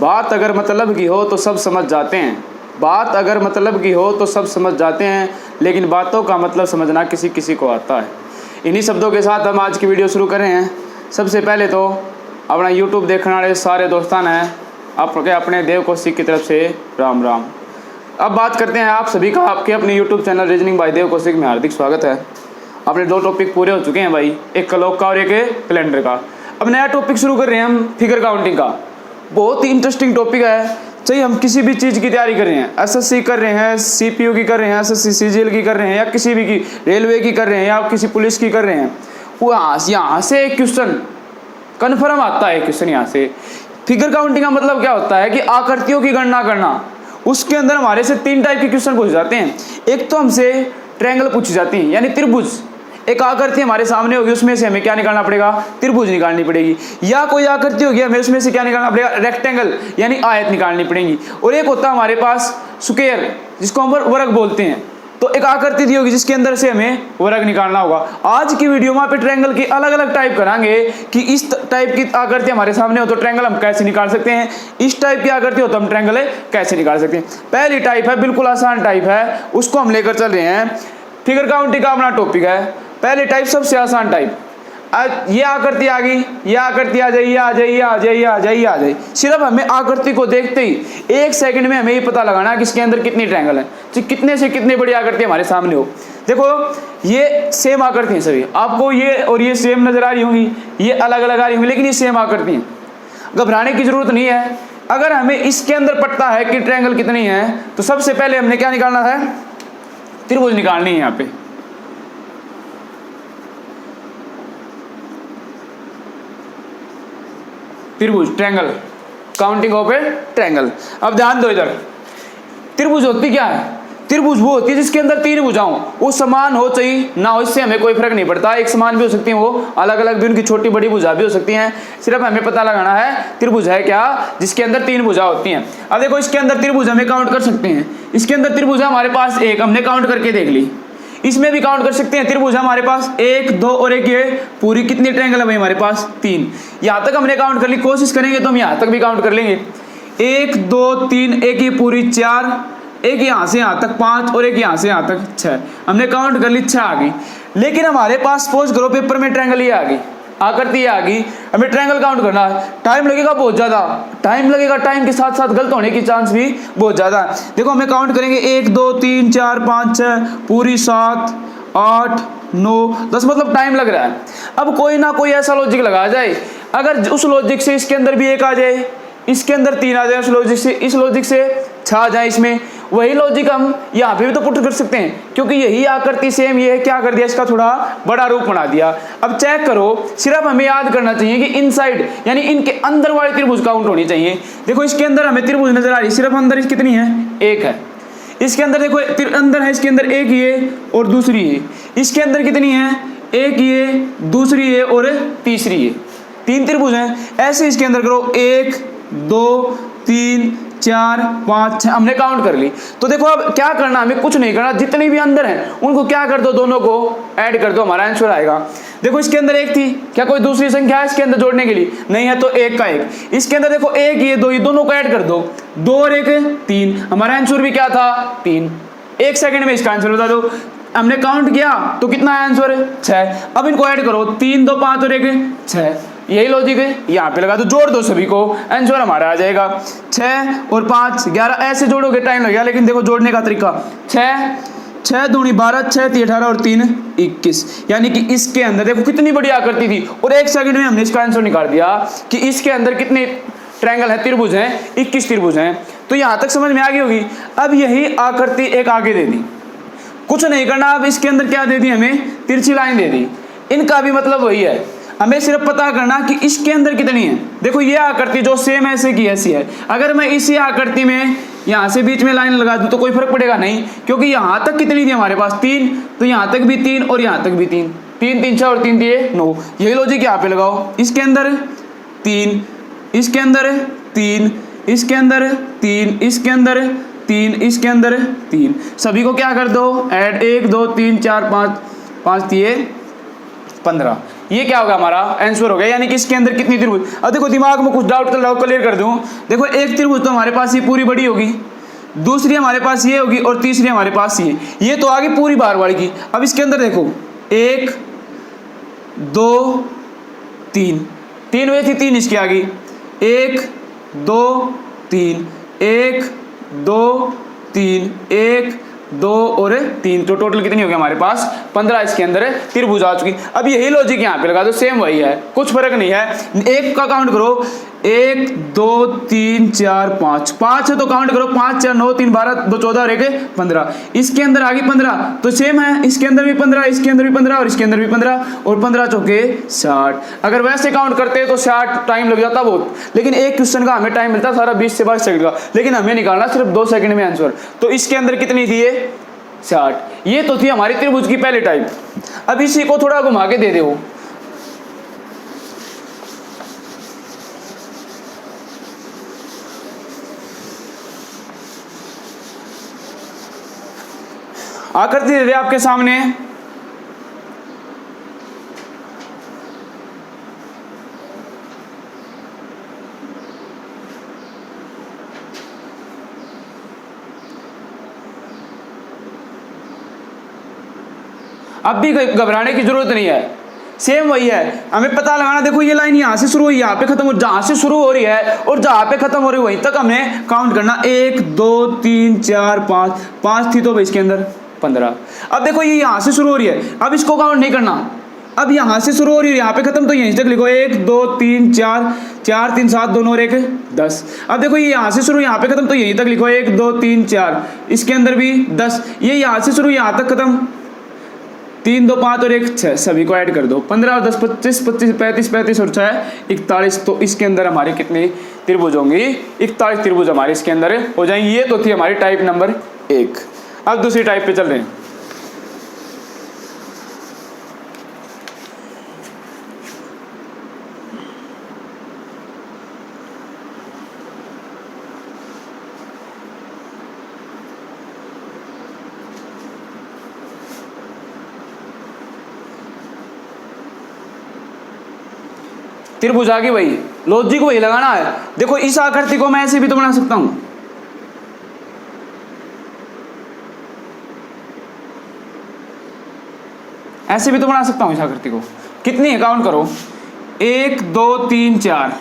बात अगर मतलब की हो तो सब समझ जाते हैं, बात अगर मतलब की हो तो सब समझ जाते हैं, लेकिन बातों का मतलब समझना किसी किसी को आता है। इन्हीं शब्दों के साथ हम आज की वीडियो शुरू कर रहे हैं। सबसे पहले तो अपना यूट्यूब देखने वाले सारे दोस्तान हैं आपके अपने देव कौशिक की तरफ से राम राम। अब बात करते हैं आप सभी का आपके अपने यूट्यूब चैनल रीजनिंग बाय देव कौशिक में हार्दिक स्वागत है। अपने 2 टॉपिक पूरे हो चुके हैं भाई, एक कलोक का और एक कैलेंडर का। अब नया टॉपिक शुरू कर रहे हैं हम फिगर काउंटिंग का। बहुत ही इंटरेस्टिंग टॉपिक है। चाहिए हम किसी भी चीज़ की तैयारी कर रहे हैं, एसएससी कर रहे हैं, सीपीयू की कर रहे हैं, एसएससी सीजीएल की कर रहे हैं, या किसी भी की रेलवे की कर रहे हैं, या किसी पुलिस की कर रहे हैं, वो यहाँ से एक क्वेश्चन कन्फर्म आता है। क्वेश्चन यहाँ से फिगर काउंटिंग का मतलब क्या होता है कि आकृतियों की गणना करना। उसके अंदर हमारे से 3 टाइप के क्वेश्चन पूछे जाते हैं। एक तो हमसे ट्रायंगल पूछी जाती है, यानी त्रिभुज। एक आकृति हमारे सामने होगी, उसमें से हमें क्या निकालना पड़ेगा, त्रिभुज निकालनी पड़ेगी। या कोई आकृति होगी, हमें उसमें से क्या निकालना पड़ेगा, रेक्टेंगल यानी आयत निकालनी पड़ेगी। और एक होता है हमारे पास स्क्वायर, जिसको हम वर्ग बोलते हैं। तो एक आकृति दी होगी जिसके अंदर से हमें वर्ग निकालना होगा। आज की वीडियो में आप ट्रायंगल की अलग अलग टाइप करांगे कि इस टाइप की आकृति हमारे सामने हो तो ट्रायंगल हम कैसे निकाल सकते हैं, इस टाइप की आकृति हो तो हम ट्रायंगल कैसे निकाल सकते हैं। पहली टाइप है, बिल्कुल आसान टाइप है, उसको हम लेकर चल रहे हैं। फिगर काउंटिंग का अपना टॉपिक है। पहली टाइप सबसे आसान टाइप, ये आकृति आ गई, ये आकृति आ जाए, ये आ जाए, ये आ जाए, ये आ जाए, ये आ जाए। सिर्फ हमें आकृति को देखते ही 1 सेकंड में हमें ये पता लगाना कि इसके अंदर कितनी ट्रायंगल है, तो कितने से कितने बड़ी आकृति हमारे सामने हो। देखो ये सेम आकृति है सभी, आपको ये और ये सेम नजर आ रही होंगी, ये अलग अलग आ रही होंगी, लेकिन ये सेम आकृति है। घबराने की जरूरत नहीं है। अगर हमें इसके अंदर पता है कि ट्रायंगल कितनी है, तो सबसे पहले हमने क्या निकालना है, त्रिभुज निकालनी है। यहाँ पे त्रिभुज, triangle, counting of A triangle. अब ध्यान दो इधर, त्रिभुज होती क्या है, त्रिभुज वो होती है जिसके अंदर 3 भुजाओं वो समान हो, चाहिए ना हो, इससे हमें कोई फर्क नहीं पड़ता। एक समान भी हो सकती है, वो अलग अलग भी, उनकी छोटी बड़ी भुजा भी हो सकती हैं। सिर्फ हमें पता लगाना है त्रिभुज है क्या, जिसके अंदर 3 भुजा होती हैं। अब देखो इसके अंदर त्रिभुज हमें काउंट कर सकते हैं। इसके अंदर त्रिभुज है हमारे पास एक, हमने काउंट करके देख ली। इसमें भी काउंट कर सकते हैं, त्रिभुज हमारे पास 1, 2 और 1, ये पूरी कितनी ट्रायंगल है भाई हमारे पास 3। यहाँ तक हमने काउंट कर ली, कोशिश करेंगे तो हम यहाँ तक भी काउंट कर लेंगे। 1, 2, 3, एक ये पूरी 4, एक यहाँ से यहाँ तक 5 और एक यहाँ से यहाँ तक 6। हमने काउंट कर ली, 6 आ गई। लेकिन हमारे पास सपोज करो पेपर में ट्रायंगल ये आ गई, आकृति आ गई, हमें ट्रायंगल काउंट करना है। टाइम लगेगा बहुत ज़्यादा, टाइम लगेगा, टाइम के साथ साथ गलत होने की चांस भी बहुत ज़्यादा है। देखो हमें काउंट करेंगे 1, 2, 3, 4, 5, 6 पूरी 7, 8, 9, 10, मतलब टाइम लग रहा है। अब कोई ना कोई ऐसा लॉजिक लगा जाए, अगर उस लॉजिक से इसके अंदर भी 1 आ जाए, इसके अंदर 3 आ जाए, उस लॉजिक से इस लॉजिक से 6 आ जाए, इसमें वही लॉजिक हम यहाँ पे भी तो पुट कर सकते हैं, क्योंकि यही आकृति सेम, ये क्या कर दिया, इसका थोड़ा बड़ा रूप बना दिया। अब चेक करो, सिर्फ हमें याद करना चाहिए कि इनसाइड यानी इनके अंदर वाली त्रिभुज काउंट होनी चाहिए। देखो इसके अंदर हमें त्रिभुज नजर आ रही है, सिर्फ अंदर इस कितनी है, 1 है। इसके अंदर देखो अंदर है, इसके अंदर एक ये और दूसरी ये, इसके अंदर कितनी है, एक ये, दूसरी ये और तीसरी ये, 3 त्रिभुज हैं। ऐसे इसके अंदर करो 1, 2, 3, 4, 5, 6 हमने काउंट कर ली। तो देखो अब क्या करना, हमें कुछ नहीं करना, जितने भी अंदर हैं उनको क्या कर दो, दोनों को ऐड कर दो, हमारा आंसर आएगा। देखो इसके अंदर 1 थी, क्या कोई दूसरी संख्या है इसके अंदर जोड़ने के लिए, नहीं है, तो 1 का 1। इसके अंदर देखो 1 ये 2, ये दोनों को ऐड कर दो, 2 और 1 3, हमारा आंसर भी क्या था, 3। 1 सेकंड में इसका आंसर बता दो। हमने काउंट किया तो कितना आंसर, 6। अब इनको ऐड करो, 3, 2, 5 और 1 6, यही लॉजिक है। यहाँ पे लगा दो, जोड़ दो सभी को, आंसर हमारा आ जाएगा 6 और 5 11। ऐसे जोड़ोगे टाइम लगेगा, लेकिन देखो जोड़ने का तरीका, 6 दूनी 12, 6 3 18 और 3 21, यानी कि इसके अंदर देखो कितनी बड़ी आकृति थी, और 1 सेकंड में हमने इसका आंसर निकाल दिया कि इसके अंदर कितने ट्रायंगल है, त्रिभुज हैं, 21 त्रिभुज हैं। तो यहाँ तक समझ में आ गई होगी। अब यही आकृति एक आगे दे दी, कुछ नहीं करना। अब इसके अंदर क्या दे दी, हमें तिरछी लाइन दे दी, इनका भी मतलब वही है। हमें सिर्फ पता करना कि इसके अंदर कितनी है। देखो ये आकृति जो सेम ऐसे की ऐसी है, अगर मैं इसी आकृति में यहाँ से बीच में लाइन लगा दूं तो कोई फर्क पड़ेगा नहीं, क्योंकि यहाँ तक कितनी थी हमारे पास 3, तो यहाँ तक भी 3 और यहाँ तक भी 3, 3 3 6 और 3 दिए 9। यही लॉजिक यहाँ पे लगाओ, इसके अंदर 3, इसके अंदर 3, इसके अंदर 3, इसके अंदर 3, इसके अंदर 3, सभी को क्या कर दो ऐड, 1 2 3 4 5, 5 दिए 15। ये क्या होगा हमारा आंसर हो गया, यानी कि इसके अंदर कितनी त्रिभुज। अब देखो दिमाग में कुछ डाउट क्लियर कर दूं। देखो एक त्रिभुज तो हमारे पास ये पूरी बड़ी होगी, दूसरी हमारे पास ये होगी और तीसरी हमारे पास ये तो आगे पूरी बार वाली की। अब इसके अंदर देखो 1 2 3 3 वजह थी, 3 इसकी आ गई, 1 2 3 1 2 3 1 2 और 3, तो टोटल कितनी हो गई हमारे पास 15 इसके अंदर त्रिभुज आ चुकी। अब यही लॉजिक यहाँ पे लगा दो, सेम वही है, कुछ फर्क नहीं है। एक का काउंट करो, 1 2 3 4 5 है तो काउंट करो, 5 4 9 3 12 2 14 और 1 15। इसके अंदर आ गई 15 तो सेम है, इसके अंदर भी 15, इसके अंदर भी 15 और इसके अंदर भी 15 और 15 चौके 60। अगर वैसे काउंट करते तो 60 टाइम लग जाता बहुत, लेकिन एक क्वेश्चन का हमें टाइम मिलता सारा 20 से 22 सेकंड का, लेकिन हमें निकालना सिर्फ 2 सेकंड में आंसर। तो इसके अंदर कितनी थी ये 60। ये तो थी हमारी त्रिभुज की पहली टाइप। अब इसी को थोड़ा घुमा के दे दो, आकृति दे दे आपके सामने। अब भी घबराने की जरूरत नहीं है, सेम वही है, हमें पता लगाना। देखो ये लाइन यहाँ से शुरू हुई, यहाँ पे खत्म हो, जहाँ से शुरू हो रही है और जहाँ पे खत्म हो रही है वहीं तक हमने काउंट करना। 1 2 3 4 5 थी तो भाई इसके अंदर 15। अब देखो ये यहाँ से शुरू हो रही है, अब इसको काउंट नहीं करना। अब यहाँ से शुरू हो रही है, यहाँ पे खत्म, तो यहीं तक लिखो 1 2 3 4 4 3 7 2 9 और 1 10। अब देखो ये यहाँ से शुरू, यहाँ पे खत्म, तो यहीं तक लिखो 1 2 3 4, इसके अंदर भी 10। ये यहाँ से शुरू, यहाँ तक खत्म, 3 2 5 और 1 6, सभी को ऐड कर दो, 15 और 10 25 25 35 35 और 6 41। तो इसके अंदर हमारी कितनी त्रिभुज होंगी 41 त्रिभुज हमारे इसके अंदर हो जाएंगी। ये तो थी हमारी टाइप नंबर 1। अब दूसरी टाइप पे चल रहे हैं। त्रिभुज आगे वही लॉजिक वही लगाना है। देखो इस आकृति को मैं ऐसे भी तो बना सकता हूं, ऐसे भी तो बना सकता हूं इस आकृति को। कितनी है काउंट करो, 1 2 3 4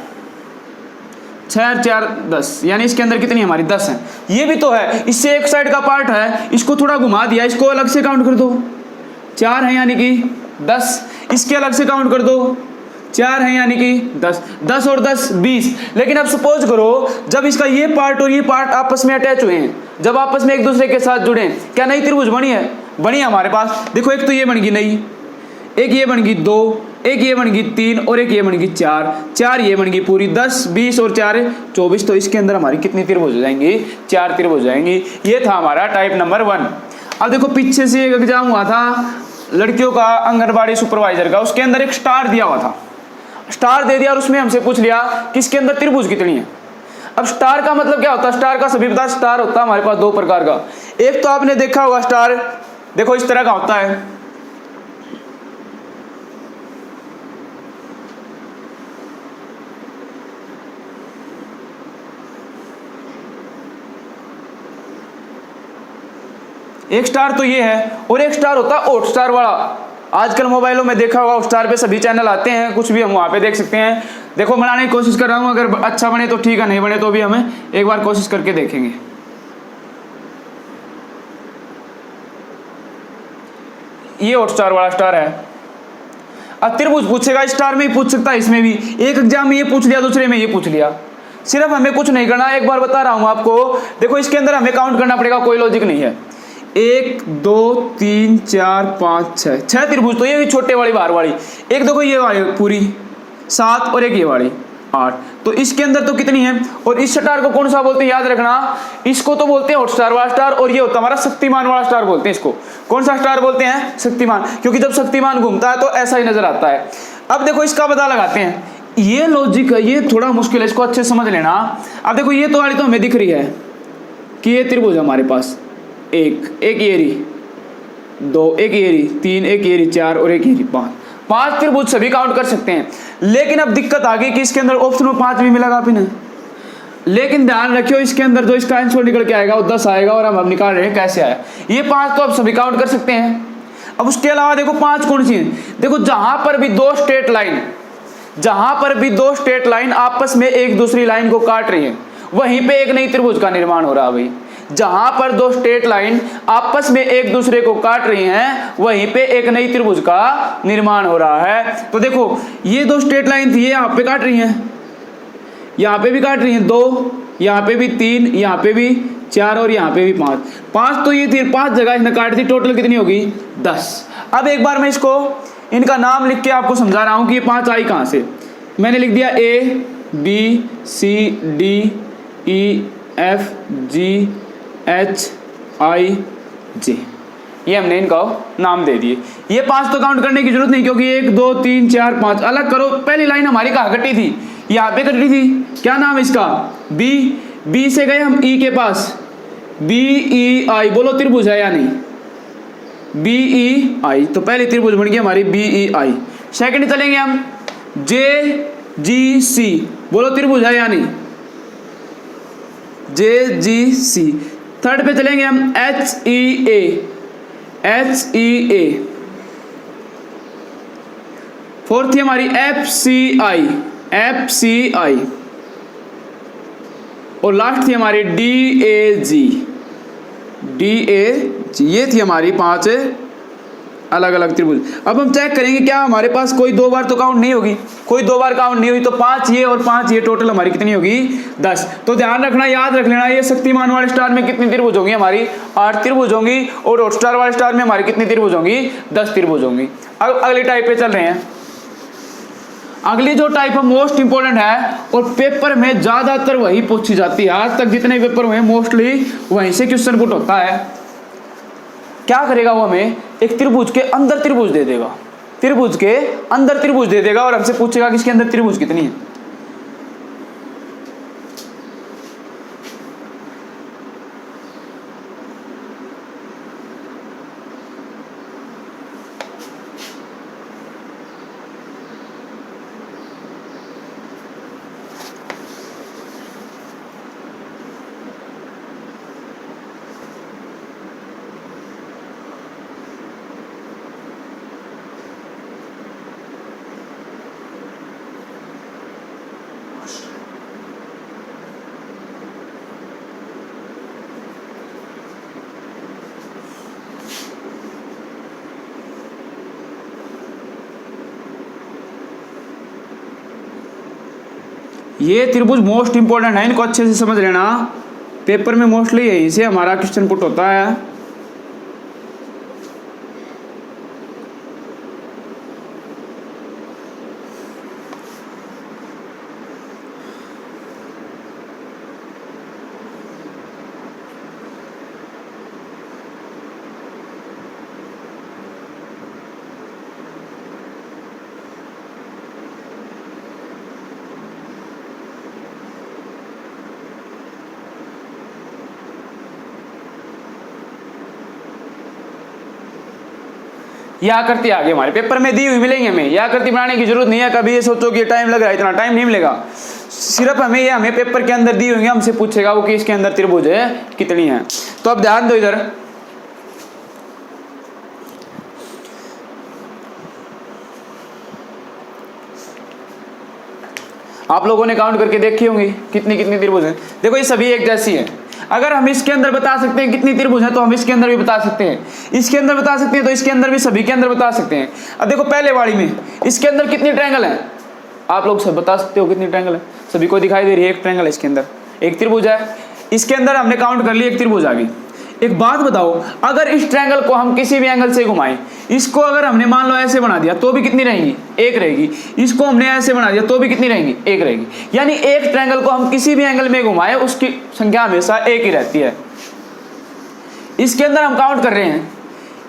6 4 10, यानी इसके अंदर कितनी हमारी 10 है। ये भी तो है, इससे एक साइड का पार्ट है, इसको थोड़ा घुमा दिया, इसको अलग से काउंट कर दो, 4 है यानी कि 10। इसके अलग से काउंट कर दो, 4 है यानी कि 10 10 और 10 20। लेकिन अब सपोज करो जब इसका ये पार्ट और ये पार्ट आपस में अटैच हुए हैं, जब आपस में एक दूसरे के साथ जुड़े, क्या नई त्रिभुज बनी है? बनी है हमारे पास। देखो एक तो ये बन गई नई, एक ये बन गई 2, एक ये बन गई 3 और एक ये बन गई 4 4 ये बन गई पूरी 10 20 और 4 24। तो इसके अंदर हमारी कितनी त्रिभुज हो जाएंगी? 4 त्रिभुज हो जाएंगी। ये था हमारा टाइप नंबर 1। अब देखो पीछे से एक एग्जाम हुआ था लड़कियों का, आंगनबाड़ी सुपरवाइजर का, उसके अंदर एक स्टार दिया हुआ था, स्टार दे दिया और उसमें हमसे पूछ लिया कि इसके अंदर त्रिभुज कितनी है। अब स्टार का मतलब क्या होता है? स्टार का सभी पता, स्टार होता है हमारे पास 2 प्रकार का। एक तो आपने देखा होगा स्टार, देखो इस तरह का होता है, एक स्टार तो ये है, और एक स्टार होता है हॉट स्टार वाला। आजकल मोबाइलों में देखा होगा हॉट स्टार पे सभी चैनल आते हैं, कुछ भी हम वहाँ पे देख सकते हैं। देखो बनाने की कोशिश कर रहा हूँ, अगर अच्छा बने तो ठीक है, नहीं बने तो भी हमें एक बार कोशिश करके देखेंगे। ये हॉट स्टार वाला स्टार है। अब त्रिभुज पूछेगा, स्टार में ही पूछ सकता है, इसमें भी। एक एग्जाम में ये पूछ लिया, दूसरे में ये पूछ लिया। सिर्फ हमें कुछ नहीं करना, एक बार बता रहा हूँ आपको। देखो इसके अंदर हमें काउंट करना पड़ेगा, कोई लॉजिक नहीं है। 1 2 3 4 5 6 त्रिभुज। तो ये छोटे वाली बाहर वाली, एक देखो ये वाली पूरी 7 और एक ये वाली 8। तो इसके अंदर तो कितनी है? और इस स्टार को कौन सा बोलते हैं याद रखना, इसको तो बोलते हैं हॉट स्टार वाला स्टार, और ये होता है हमारा शक्तिमान वाला स्टार बोलते हैं इसको। कौन सा स्टार बोलते हैं? शक्तिमान, क्योंकि जब शक्तिमान घूमता है तो ऐसा ही नजर आता है। अब देखो इसका पता लगाते हैं। ये लॉजिक है, ये थोड़ा मुश्किल है, इसको अच्छे समझ लेना। अब देखो ये तो वाली तो हमें दिख रही है कि ये त्रिभुज है हमारे पास, एक ये रही 2, एक ये रही 3, एक ये रही 4 और एक ये रही 5। 5 त्रिभुज सभी काउंट कर सकते हैं। लेकिन अब दिक्कत आ गई कि इसके अंदर ऑप्शन में 5 भी मिलेगा भी नहीं। लेकिन ध्यान रखियो इसके अंदर जो इसका आंसर निकल के आएगा वो 10 आएगा, और हम अब निकाल रहे हैं कैसे आया। ये 5 तो अब सभी काउंट कर सकते हैं। अब उसके अलावा देखो 5 कौन सी है, देखो जहां पर भी दो स्ट्रेट लाइन आपस में एक दूसरी लाइन को काट रही है, वहीं पे एक नई त्रिभुज का निर्माण हो रहा है भाई। जहां पर दो स्ट्रेट लाइन आपस में एक दूसरे को काट रही हैं, वहीं पे एक नई त्रिभुज का निर्माण हो रहा है। तो देखो ये दो स्ट्रेट लाइन थी, ये यहाँ पे काट रही हैं, यहाँ पे भी काट रही हैं 2, यहाँ पे भी 3, यहाँ पे भी 4 और यहाँ पे भी 5। तो ये थी 5 जगह इसने काट दी, टोटल कितनी होगी 10। अब एक बार मैं इसको इनका नाम लिख के आपको समझा रहा हूं कि ये 5 आई कहां से। मैंने लिख दिया A B C D E F G H I J, ये हमने इनका नाम दे दिए। ये 5 तो काउंट करने की जरूरत नहीं, क्योंकि 1 2 3 4 5 अलग करो। पहली लाइन हमारी कहाँ कटी थी, यहाँ पे कटी थी। क्या नाम है इसका, बी से गए हम ई के पास, BEI, बोलो त्रिभुज है या नहीं, BEI। तो पहली त्रिभुज बन गई हमारी BEI। सेकंड चलेंगे हम JGC, बोलो त्रिभुज है या नहीं, JGC। थर्ड पे चलेंगे हम HEA। फोर्थ थी हमारी FCI। और लास्ट थी हमारी DAG। ये थी हमारी 5 अलग अलग त्रिभुज। अब हम चेक करेंगे क्या हमारे पास कोई 2 बार तो काउंट नहीं होगी, कोई 2 बार काउंट नहीं हुई, तो 5 ये और 5 ये, टोटल हमारी कितनी होगी 10। तो ध्यान रखना, याद रख लेना, ये शक्तिमान वाले स्टार में कितनी त्रिभुज होंगी हमारी 8 त्रिभुज होंगी, और हॉटस्टार वाले स्टार में हमारी कितनी त्रिभुज होंगी 10 त्रिभुज होंगी। अब अगली टाइप पे चल रहे हैं। अगली जो टाइप है मोस्ट इंपोर्टेंट है, और पेपर में ज्यादातर वही पूछी जाती है। आज तक जितने पेपर हुए मोस्टली वहीं से क्वेश्चन पुट होता है। क्या करेगा वो, हमें एक त्रिभुज के अंदर त्रिभुज दे देगा, त्रिभुज के अंदर त्रिभुज दे देगा, और हमसे पूछेगा कि इसके अंदर त्रिभुज कितनी है। ये त्रिभुज मोस्ट इंपोर्टेंट है, इनको अच्छे से समझ लेना। पेपर में मोस्टली यहीं से हमारा क्वेश्चन पुट होता है। यह आकृति आगे हमारे पेपर में दी हुई मिलेंगे हमें। यह आकृति बनाने की जरूरत नहीं है, कभी ये सोचो कि टाइम लग रहा है, इतना टाइम नहीं मिलेगा। सिर्फ हमें पेपर के अंदर दी हुई, हमसे पूछेगा वो कि इसके अंदर त्रिभुज है कितनी है। तो अब ध्यान दो इधर, आप लोगों ने काउंट करके देखी होंगी कितनी कितनी त्रिभुज है। देखो ये सभी एक जैसी है। अगर हम इसके अंदर बता सकते हैं कितनी त्रिभुज है, तो हम इसके अंदर भी बता सकते हैं, इसके अंदर बता सकते हैं, तो इसके अंदर भी सभी के अंदर बता सकते हैं। अब देखो पहले वाली में इसके अंदर कितनी ट्रायंगल है, आप लोग सब बता सकते हो कितनी ट्रायंगल है। सभी को दिखाई दे रही है एक ट्रायंगल है, इसके अंदर एक त्रिभुज है। इसके अंदर हमने काउंट कर ली, एक त्रिभुज आ गई। एक बात बताओ, अगर इस ट्रायंगल को हम किसी भी एंगल से घुमाएं, इसको अगर हमने मान लो ऐसे बना दिया तो भी कितनी रहेंगी, एक रहेगी। इसको हमने ऐसे बना दिया तो भी कितनी रहेंगी, एक रहेगी। यानी एक ट्रायंगल को हम किसी भी एंगल में घुमाएं उसकी संख्या हमेशा एक ही रहती है। इसके अंदर हम काउंट कर रहे हैं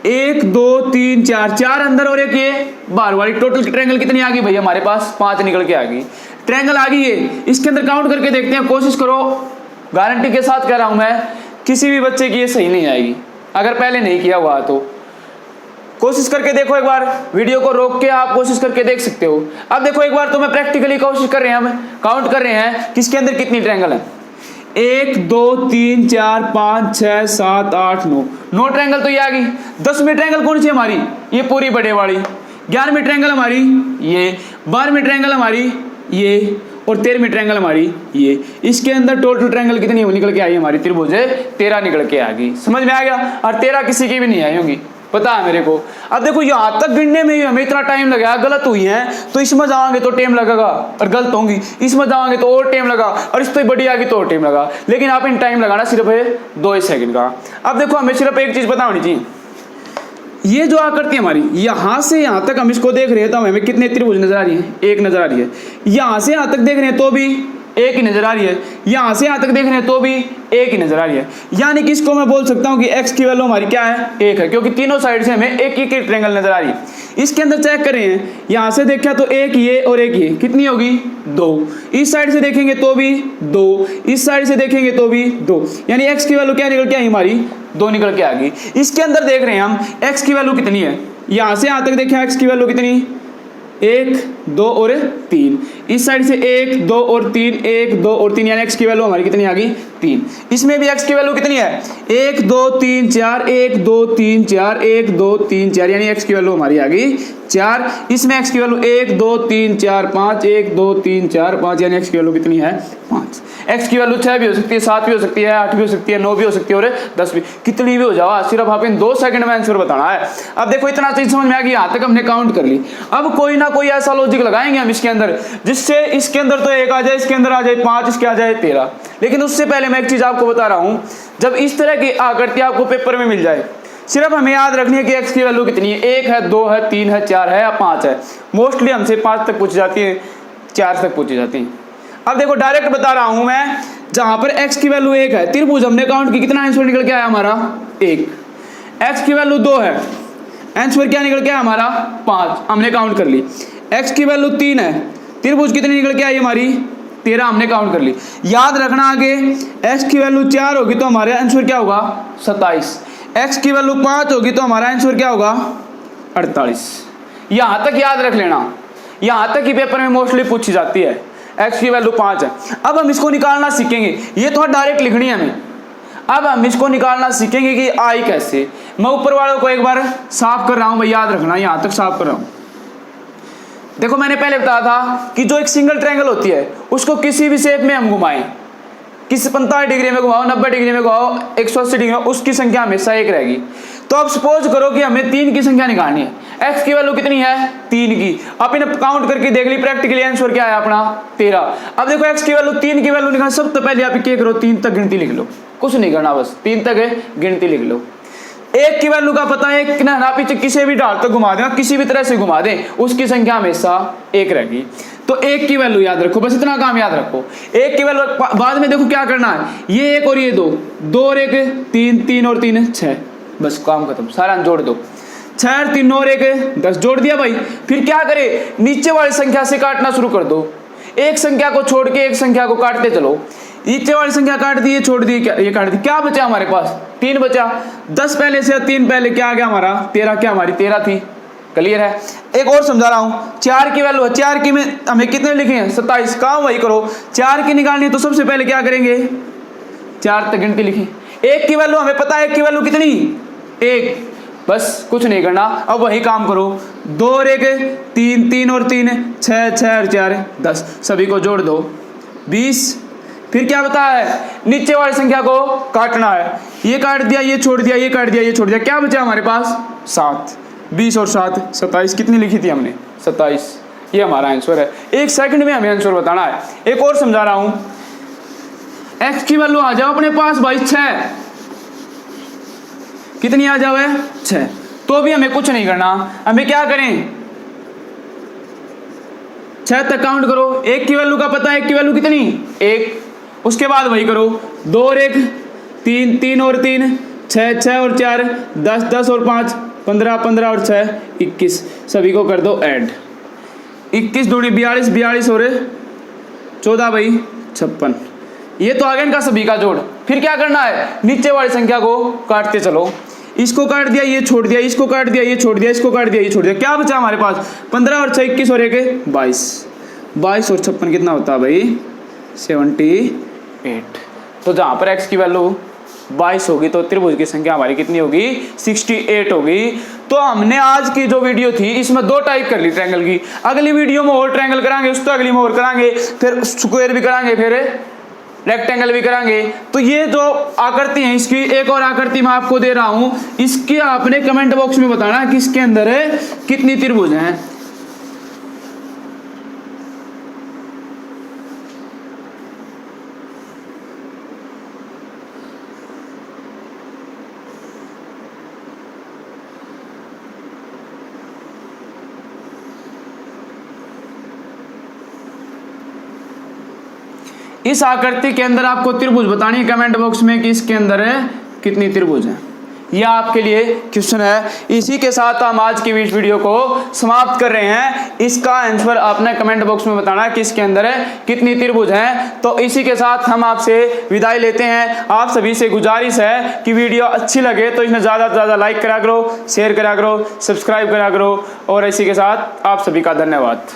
1 2 3 4 अंदर और एक ये बाहर वाली। टोटल ट्रायंगल कितनी आ गई भाई हमारे पास, 5 निकल के आ गई। ट्रायंगल आ गई है, इसके अंदर काउंट करके देखते हैं, कोशिश करो, गारंटी के साथ कह रहा हूं मैं, किसी भी बच्चे की ये सही नहीं आएगी अगर पहले नहीं किया हुआ तो। कोशिश करके देखो एक बार, वीडियो को रोक के आप कोशिश करके देख सकते हो। अब देखो एक बार तो मैं प्रैक्टिकली कोशिश कर रहे हैं, हम काउंट कर रहे हैं किसके अंदर कितनी ट्रायंगल है। 1 2 3 4 5 6 7 8 9 ट्रायंगल तो ये आ गई। 10वीं ट्रायंगल कौन सी हमारी, ये पूरी बड़े वाली। 11वीं ट्रायंगल हमारी ये, 12वीं ट्रायंगल हमारी ये, और 13वीं ट्रायंगल हमारी ये। इसके अंदर टोटल ट्रायंगल कितनी निकल के आई हमारी, त्रिभुज 13 निकल के आ गई। समझ में आ गया। और 13 किसी की भी नहीं आई होंगी, पता है मेरे को। अब देखो यहाँ तक गिनने में ही हमें इतना टाइम लगा, गलत हुई है तो इसमें जाओगे तो टाइम लगेगा, और गलत होंगी इसमें जाओगे तो और टाइम लगा, और इस तो बड़ी आ गई तो और टाइम लगा। लेकिन आप इन टाइम लगाना सिर्फ 2 सेकंड का। अब देखो हमें सिर्फ एक चीज पता होनी चाहिए, ये जो आकृति हमारी यहाँ से यहाँ तक हम इसको देख रहे हैं तो हमें कितने त्रिभुज नजर आ रही है, एक नजर आ रही है। यहाँ से यहाँ तक देख रहे हैं तो भी एक ही नजर आ रही है, यहाँ से यहाँ तक देख रहे हैं तो भी एक ही नजर आ रही है। यानी कि इसको मैं बोल सकता हूँ कि x की वैल्यू हमारी क्या है, 1 है, क्योंकि तीनों साइड से हमें एक ही ट्रायंगल नजर आ रही है। इसके अंदर चेक करें हैं, यहाँ से देखा तो एक ये और एक ये, कितनी होगी 2। इस साइड से देखेंगे तो भी 2, इस साइड से देखेंगे तो भी 2, यानी x की वैल्यू क्या निकल के आई हमारी, 2 निकल के आ गई। इसके अंदर देख रहे हैं हम x की वैल्यू कितनी है, यहाँ से यहाँ तक देखा x की वैल्यू कितनी, 1 2 और 3, इस साइड से 1 2 और 3, 1 2 और 3, यानी x की वैल्यू हमारी कितनी आ गई 3। इसमें भी x की वैल्यू कितनी है, 1 2 3 4, 1 2 3 4, 1 2 3 4, यानी x की वैल्यू हमारी आ गई 4। इसमें x की वैल्यू 1 2 3 4 5, 1 2 3 4 5, यानी x की वैल्यू कितनी है 5। x की वैल्यू 6 भी हो सकती है, 7 भी हो सकती है, 8 भी हो सकती है, 9 भी हो सकती है और 10 भी, कितनी भी हो जाओ, सिर्फ आप इन 2 सेकंड में आंसर बताना है। अब देखो इतना चीज समझ में आ गई, यहाँ तक हमने काउंट कर ली। अब कोई ना कोई ऐसा लॉजिक लगाएंगे हम इसके अंदर जिससे इसके अंदर तो 1 आ जाए, इसके अंदर आ जाए 5, इसके आ जाए 13। लेकिन उससे पहले मैं एक चीज आपको बता रहा हूं, जब इस तरह की आकृति आपको पेपर में मिल जाए, सिर्फ हमें याद रखनी है कि x की वैल्यू कितनी है, 1 है, 2 है, 3 है, 4 है या 5 है। मोस्टली हमसे 5 तक पूछी जाती है, 4 तक पूछी जाती है। अब देखो डायरेक्ट बता रहा हूं मैं, जहां पर x की वैल्यू 1 है, त्रिभुज हमने काउंट की, कितना आंसर निकल के आया हमारा 1। x की वैल्यू 2 है, आंसर क्या निकल के आया हमारा 5, हमने काउंट कर ली। x की वैल्यू 3 है, त्रिभुज कितनी निकल के आई हमारी 13, हमने काउंट कर ली। याद रखना आगे x की वैल्यू 4 होगी तो हमारा आंसर क्या होगा 27, x की वैल्यू 5 होगी तो हमारा आंसर क्या होगा 48। यहां तक याद रख लेना, यहां तक ही पेपर में मोस्टली पूछी जाती है। x की वैल्यू 5 है। अब हम इसको निकालना सीखेंगे, ये तो डायरेक्ट लिखनी है हमें। अब हम इसको निकालना सीखेंगे कि आई कैसे। मैं ऊपर वालों को एक बार साफ कर रहा हूं भाई, याद रखना, यहां तक साफ कर रहा हूं। देखो मैंने पहले बताया था कि जो एक सिंगल ट्रायंगल होती है उसको किसी भी शेप में हम घुमाएं, किसी 45 डिग्री में घुमाओ, 90 डिग्री में घुमाओ, 180 डिग्री में, उसकी संख्या हमेशा 1 रहेगी। तो अब सपोज करो कि हमें 3 की संख्या निकालनी है, x की वैल्यू कितनी है 3 की। आप इन्हें काउंट करके देख ली, प्रैक्टिकली आंसर क्या है अपना 13। अब देखो x की वैल्यू 3 की वैल्यू निकाल, सबसे पहले आप क्या करो 3 तक गिनती लिख लो, कुछ नहीं करना, बस 3 तक गिनती लिख लो। 1 की वैल्यू का पता है कि ना, पीछे किसी भी ढाल तक घुमा दें, किसी भी तरह से घुमा दें, उसकी संख्या हमेशा 1 रहेगी। तो 1 की वैल्यू याद रखो, बस इतना काम याद रखो। 1 की वैल्यू बाद में देखो क्या करना है, ये 1 और ये 2, 2 और 1 3, 3 और 3 6, बस काम खत्म, सारा जोड़ दो। 6 और 3 और 1 10, जोड़ दिया भाई। फिर क्या करे, नीचे वाली संख्या से काटना शुरू कर दो, एक संख्या को छोड़ के एक संख्या को काटते चलो। नीचे वाली संख्या काट दी, छोड़ दी, ये काट दी, क्या बचा हमारे पास 3 बचा। 10 पहले से 3 पहले क्या आ गया हमारा 13, क्या हमारी 13 थी। क्लियर है। एक और समझा रहा हूं, 4 की वैल्यू है, 4 की में हमें कितने लिखे हैं 27, काम वही करो। 4 की निकालनी है तो सबसे पहले क्या करेंगे 4 तक गिनती लिखी। 1 की वैल्यू हमें पता है, 1 की वैल्यू कितनी 1, बस कुछ नहीं करना, अब वही काम करो। 2 और 1 3, 3 और 3 6, 6 और 4 10, सभी को जोड़ दो 20। फिर क्या बता है, नीचे वाली संख्या को काटना है, ये काट दिया, ये छोड़ दिया, ये काट दिया, ये छोड़ दिया, क्या बचा हमारे पास 7। 20 और 7 27, कितनी लिखी थी हमने 27, ये हमारा आंसर है। 1 सेकंड में हमें आंसर बताना है। एक और समझा रहा हूं, x की वैल्यू आ जाओ अपने पास भाई 6, कितनी आ जाओ 6, तो भी हमें कुछ नहीं करना, हमें क्या करें 6 तक काउंट करो। 1 की वैल्यू का पता है, 1 की वैल्यू कितनी 1, उसके बाद वही करो 2 और 1 3, 3 और 3 6, 6 और 4 10, 10 और 5 15, 15 और 6 21, सभी को कर दो ऐड। 21 दूनी 42, 42 और 14 भाई 56, ये तो आ गया इनका सभी का जोड़। फिर क्या करना है, नीचे वाली संख्या को काटते चलो। इसको काट दिया, ये छोड़ दिया, इसको काट दिया, ये छोड़ दिया, इसको काट दिया, ये छोड़ दिया, क्या बचा हमारे पास 15 और 6 21 और 1 22। 22 और 56 कितना होता है भाई 78। तो जहाँ पर x की वैल्यू 22 होगी तो त्रिभुज की संख्या हमारी कितनी होगी 68 होगी। तो हमने आज की जो वीडियो थी इसमें 2 टाइप कर ली ट्रायंगल की। अगली वीडियो में और ट्रायंगल करांगे, उस तो अगली में और करांगे, फिर स्क्वायर भी करांगे, फिर रेक्टेंगल भी करांगे। तो ये जो आकृति है इसकी एक और आकृति मैं आपको दे रहा हूं, इसकी आपने कमेंट बॉक्स में बताना कि इसके अंदर कितनी त्रिभुज हैं। इस आकृति के अंदर आपको त्रिभुज बतानी है कमेंट बॉक्स में कि इसके अंदर कितनी त्रिभुज है। यह आपके लिए क्वेश्चन है। इसी के साथ हम आज की इस वीडियो को समाप्त कर रहे हैं। इसका आंसर आपने कमेंट बॉक्स में बताना है कि इसके अंदर कितनी त्रिभुज हैं। तो इसी के साथ हम आपसे विदाई लेते हैं। आप सभी से गुजारिश है कि वीडियो अच्छी लगे तो इसमें ज़्यादा से ज़्यादा लाइक करा करो, शेयर करा करो, सब्सक्राइब करा करो। और इसी के साथ आप सभी का धन्यवाद।